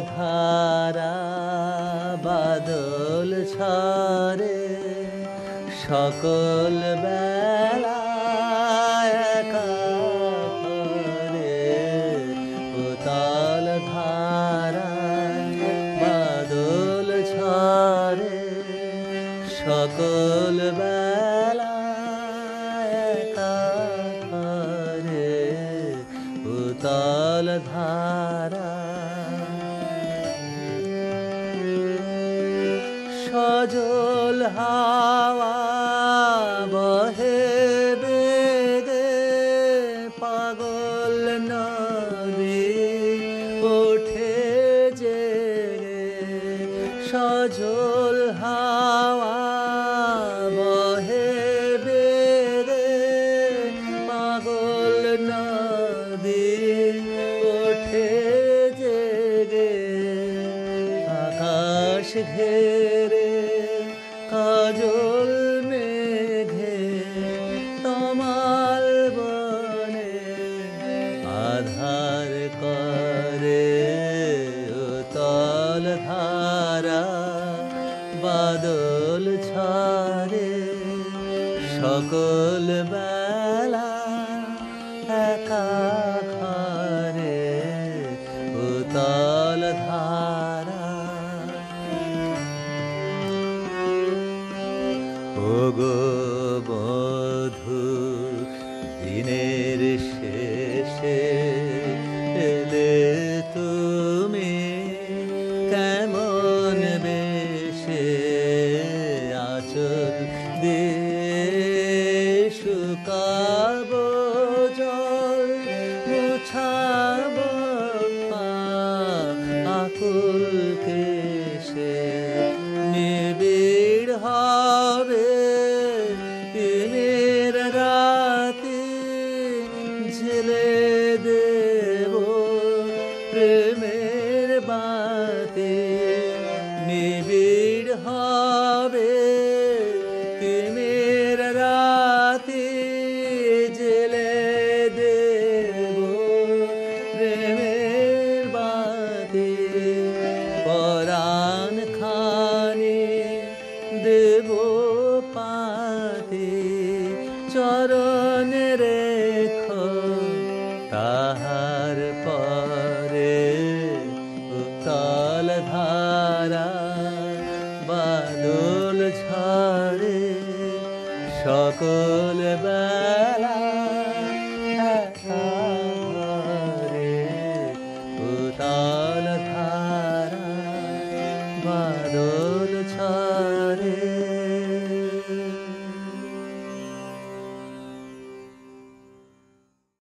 ধারা বাদল ঝরে সকল বেলা একা করে উতাল ধারা বাদল ঝরে সকল বেলা একা করে উতাল ধারা সজল হাওয়া বহে বেগে পাগল নদী ওঠে জেগে সজল হাওয়া বহে বেগে পাগল নদী ওঠে জেগে আকাশ ঘেরে কাজল মেঘে তমাল বনে আধার করে উতল ধারা বাদল ঝরে সকল বেলা একা ঘরে উতল ধারা ওগো বধূ দিনের শেষে এলে তুমি কেমন বেশে আঁচল দিয়ে শুকাব জল মুছাব আকুল কেশে নিবিড় হবে দিনের রাতে ঝেলে দেব প্রেমের বাতে নিবিড় হবে দিনের রাতে ঝেলে দেব প্রেমের বাতে পরাণ খানি দেব পাতে চরণ রেখো তাহার পরে উতল ধারা বাদল ঝরে সকল